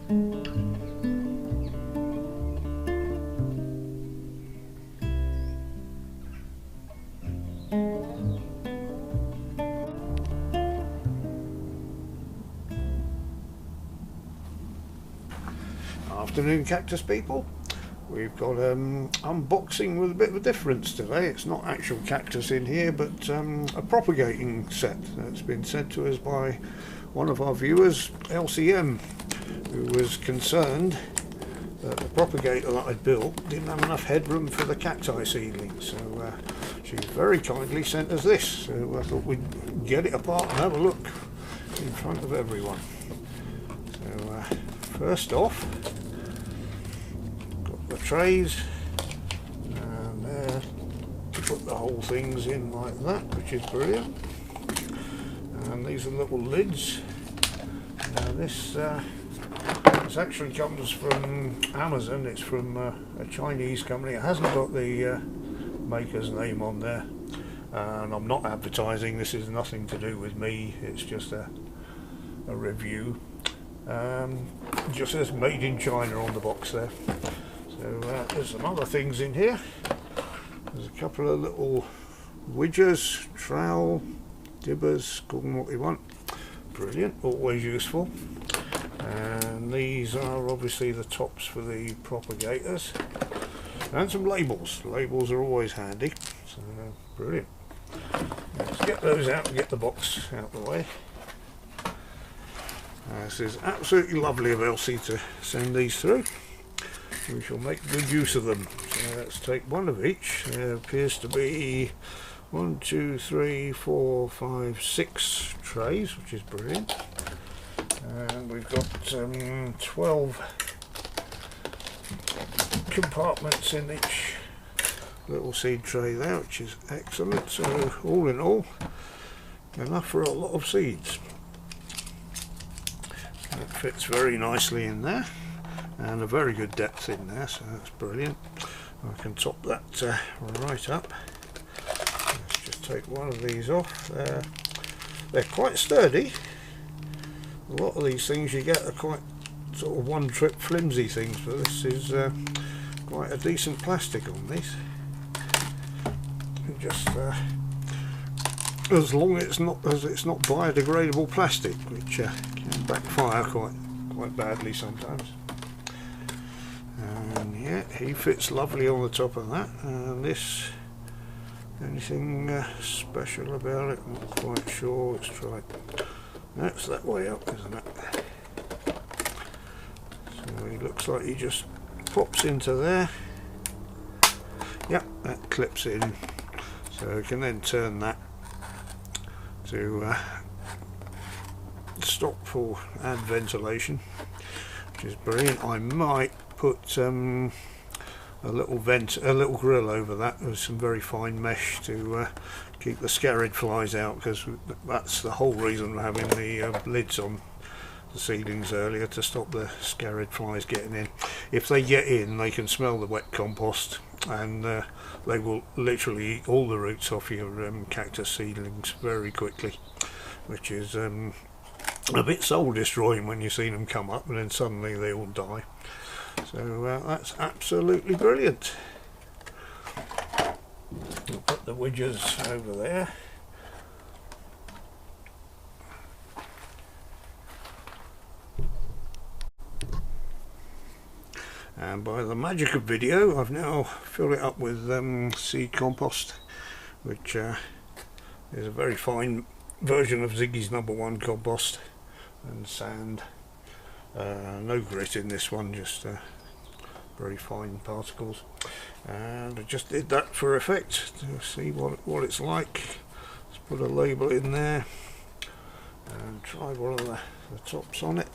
Afternoon, cactus people. We've got unboxing with a bit of a difference today. It's not actual cactus in here, but a propagating set that's been sent to us by one of our viewers, LCM, who was concerned that the propagator that I built didn't have enough headroom for the cacti seedlings. So she very kindly sent us this. So I thought we'd get it apart and have a look in front of everyone. So first off, got the trays, and there to put the whole things in like that, which is brilliant. And these are little lids. Now this actually comes from Amazon. It's from a Chinese company. It hasn't got the maker's name on there, and I'm not advertising. This is nothing to do with me. It's just a review. Just says made in China on the box there. So there's some other things in here. There's a couple of little widgers, trowel, dibbers, call them what you want. Brilliant, always useful. And these are obviously the tops for the propagators, and some labels. Labels are always handy, so brilliant. Let's get those out and get the box out of the way. This is absolutely lovely of Elsie to send these through. We shall make good use of them. So let's take one of each. There appears to be 1, 2, 3, 4, 5, 6 trays, which is brilliant. And we've got 12 compartments in each little seed tray there, which is excellent. So all in all, enough for a lot of seeds. That fits very nicely in there, and a very good depth in there, so that's brilliant. I can top that right up. Let's just take one of these off. They're quite sturdy. A lot of these things you get are quite sort of one trip flimsy things, but this is quite a decent plastic on these. Just as long as it's not biodegradable plastic, which can backfire quite badly sometimes. And yeah, he fits lovely on the top of that. And this, anything special about it? I'm not quite sure. Let's try it. That's that way up, isn't it? So he looks like he just pops into there. Yep, that clips in. So we can then turn that to stop or add ventilation, which is brilliant. I might put a little grill over that with some very fine mesh to keep the scarrid flies out, because that's the whole reason we're having the lids on the seedlings earlier, to stop the scarrid flies getting in. If they get in, they can smell the wet compost, and they will literally eat all the roots off your cactus seedlings very quickly, which is a bit soul destroying when you see them come up and then suddenly they all die. So that's absolutely brilliant. We'll put the widgers over there. And by the magic of video, I've now filled it up with seed compost, which is a very fine version of Ziggy's #1 compost, and sand. No grit in this one, just very fine particles. And I just did that for effect to see what it's like. Let's put a label in there and try one of the tops on it,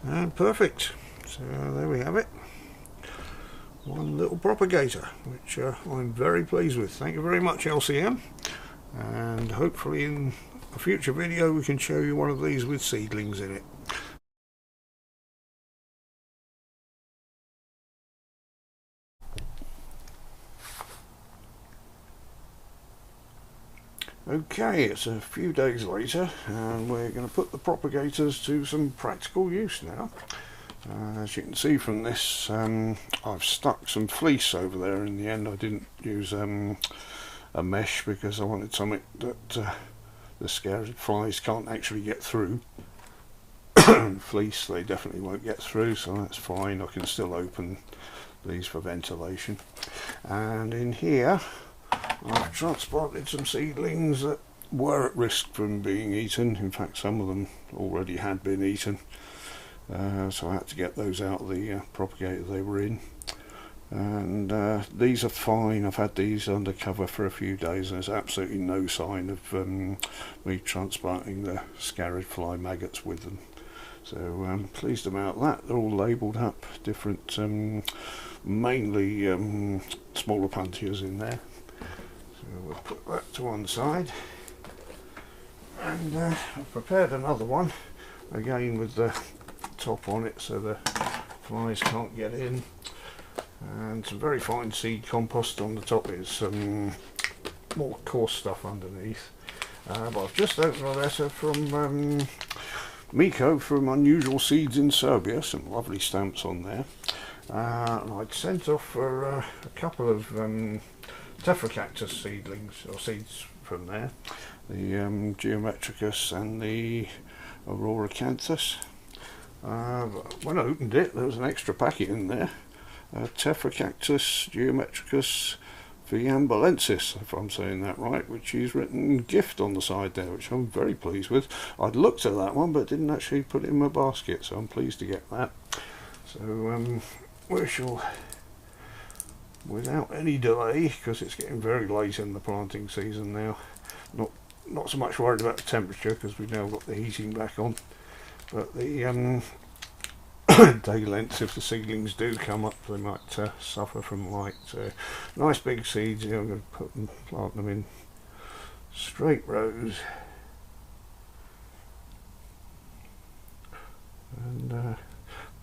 and perfect. So there we have it, one little propagator, which I'm very pleased with. Thank you very much, LCM, and hopefully in a future video we can show you one of these with seedlings in it. Okay, it's a few days later and we're going to put the propagators to some practical use now. As you can see from this, I've stuck some fleece over there. In the end I didn't use a mesh because I wanted something that the scared flies can't actually get through. Fleece they definitely won't get through, so that's fine. I can still open these for ventilation. And in here I've transplanted some seedlings that were at risk from being eaten. In fact, some of them already had been eaten, so I had to get those out of the propagator they were in. And these are fine. I've had these under cover for a few days and there's absolutely no sign of me transplanting the scarab fly maggots with them. So I'm pleased about that. They're all labelled up, different, mainly smaller puntias in there. So we'll put that to one side. And I've prepared another one, again with the top on it so the flies can't get in. And some very fine seed compost on the top. Is some more coarse stuff underneath. But I've just opened a letter from Miko from Unusual Seeds in Serbia, some lovely stamps on there. And I'd sent off for a couple of Tephrocactus seedlings, or seeds from there, the Geometricus and the Auroricanthus. But when I opened it, there was an extra packet in there, Tephrocactus Geometricus Vandals, if I'm saying that right, which is written gift on the side there, which I'm very pleased with. I'd looked at that one but didn't actually put it in my basket, so I'm pleased to get that. So we shall, without any delay, because it's getting very late in the planting season now, not so much worried about the temperature because we've now got the heating back on, but the day lengths, if the seedlings do come up, they might suffer from light. So nice big seeds here. I'm going to put them, plant them in straight rows, and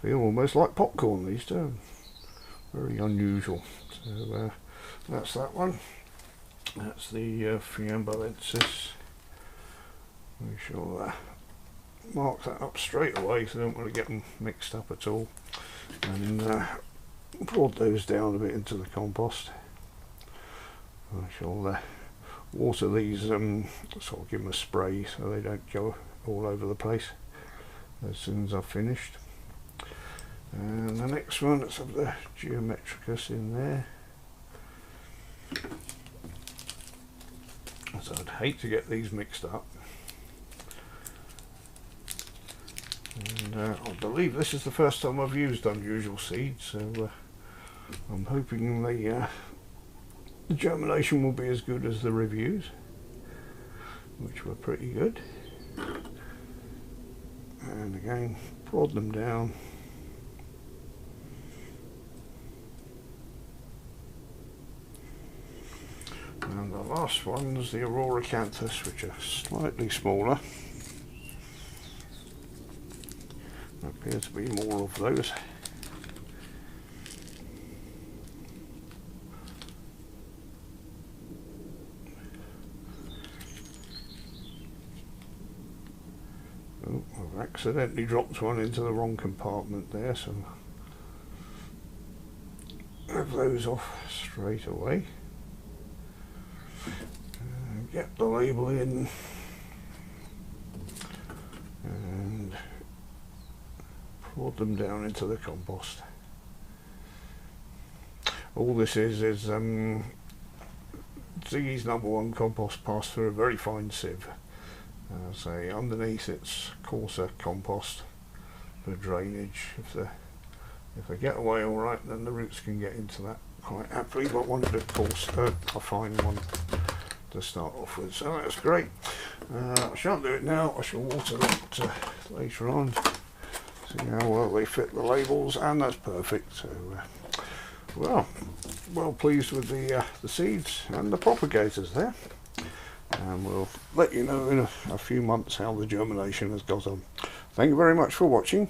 feel almost like popcorn, these two. Very unusual. So that's that one. That's the Fiambalensis. We shall mark that up straight away, so I don't want to get them mixed up at all, and prod those down a bit into the compost. I shall water these, sort of give them a spray so they don't go all over the place as soon as I've finished. And the next one, let's have the Geometricus in there. So I'd hate to get these mixed up. And I believe this is the first time I've used Unusual Seeds, so I'm hoping the germination will be as good as the reviews, which were pretty good. And again, prod them down. And the last one's the Auroricanthus, which are slightly smaller. There appear to be more of those. Oh, I've accidentally dropped one into the wrong compartment there, so have those off straight away. Get the label in and prod them down into the compost. All this is Ziggy's #1 compost passed through a very fine sieve. Say underneath it's coarser compost for drainage. If they get away all right, then the roots can get into that quite happily. But one bit coarse, a fine one to start off with, so that's great. I shan't do it now. I shall water that later on. See how well they fit the labels, and that's perfect. So well pleased with the seeds and the propagators there, and we'll let you know in a few months how the germination has got on. Thank you very much for watching.